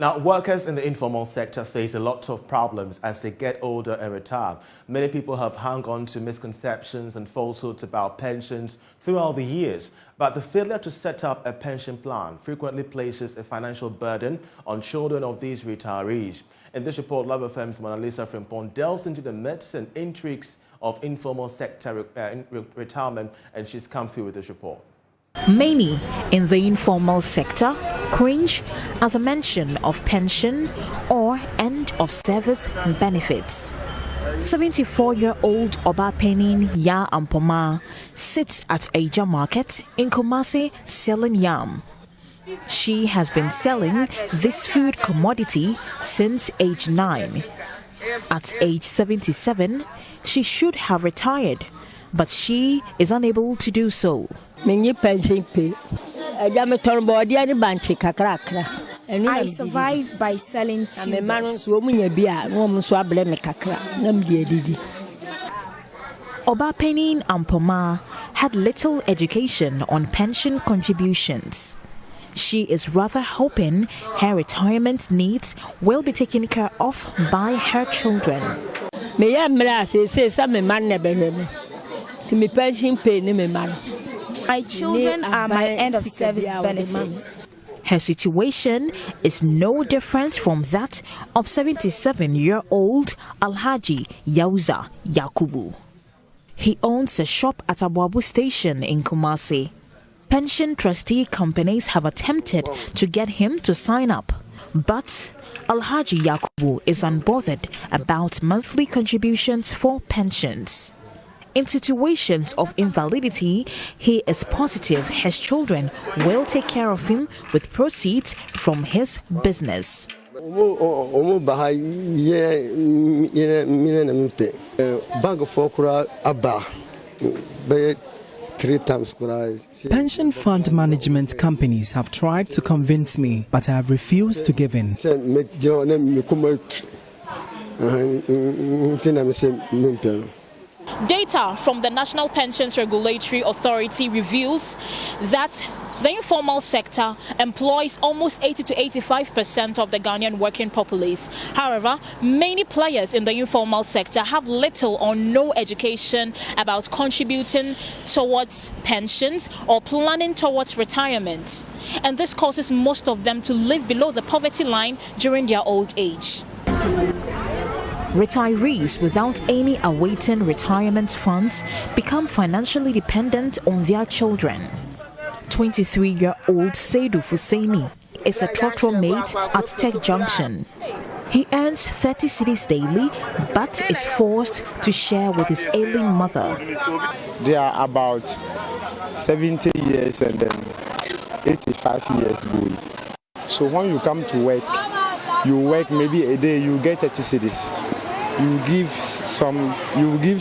Now, workers in the informal sector face a lot of problems as they get older and retire. Many people have hung on to misconceptions and falsehoods about pensions throughout the years. But the failure to set up a pension plan frequently places a financial burden on children of these retirees. In this report, Love FM's Mona Lisa Frimpong delves into the myths and intrigues of informal sector retirement, and she's come through with this report. Many in the informal sector cringe at the mention of pension or end-of-service benefits. 74-year-old Obapenin Ya Ampoma sits at Aja Market in Kumasi selling yam. She has been selling this food commodity since age 9. At age 77, she should have retired, but she is unable to do so. I survive by selling tubers. Obapenin Ampoma had little education on pension contributions. She is rather hoping her retirement needs will be taken care of by her children. My children are my end-of-service benefits. Her situation is no different from that of 77-year-old Alhaji Yauza Yakubu. He owns a shop at Abuabu Station in Kumasi. Pension trustee companies have attempted to get him to sign up, but Alhaji Yakubu is unbothered about monthly contributions for pensions. In situations of invalidity, he is positive his children will take care of him with proceeds from his business. Pension fund management companies have tried to convince me, but I have refused to give in. Data from the National Pensions Regulatory Authority reveals that the informal sector employs almost 80 to 85% of the Ghanaian working populace. However, many players in the informal sector have little or no education about contributing towards pensions or planning towards retirement. And this causes most of them to live below the poverty line during their old age. Retirees without any awaiting retirement funds become financially dependent on their children. 23-year-old Saidu Fusaini is a trotro mate at Tech Junction. He earns 30 cedis daily, but is forced to share with his ailing mother. They are about 70 years and then 85 years old. So when you come to work, you work maybe a day, you get 30 cedis. You give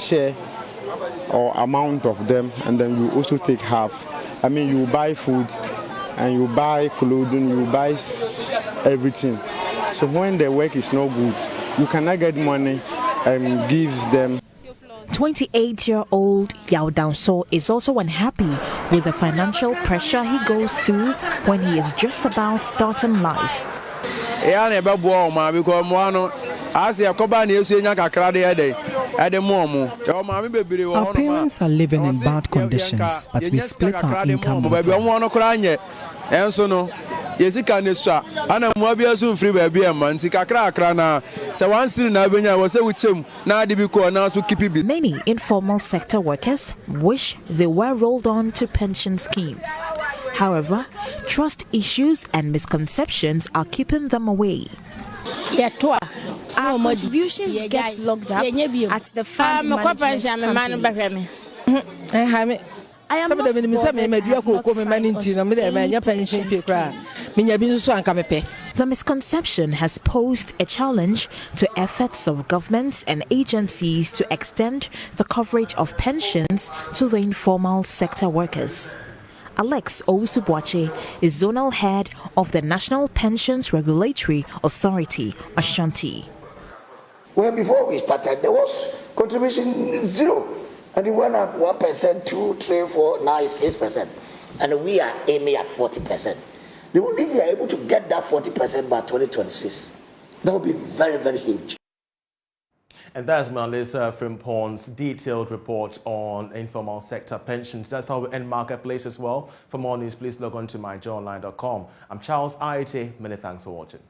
share or amount of them, and then you also take half. I mean, you buy food and you buy clothing, you buy everything. So when the work is not good, you cannot get money and give them. 28-year-old Yao Danso is also unhappy with the financial pressure he goes through when he is just about starting life. Our parents are living in bad conditions, but we split our income. Many informal sector workers wish they were rolled on to pension schemes. However, trust issues and misconceptions are keeping them away. Our contributions get locked up at the fund management companies. I am not bothered. The misconception has posed a challenge to efforts of governments and agencies to extend the coverage of pensions to the informal sector workers. Alex Owusu-Boakye is zonal head of the National Pensions Regulatory Authority, Ashanti. Well, before we started, there was contribution 0. And it went up 1%, 2, 3, 4, now it's 6%. And we are aiming at 40%. If you are able to get that 40% by 2026, that would be very, very huge. And that's Melissa Frimpon's detailed report on informal sector pensions. That's how we end Marketplace as well. For more news, please log on to myjoyonline.com. I'm Charles Aite. Many thanks for watching.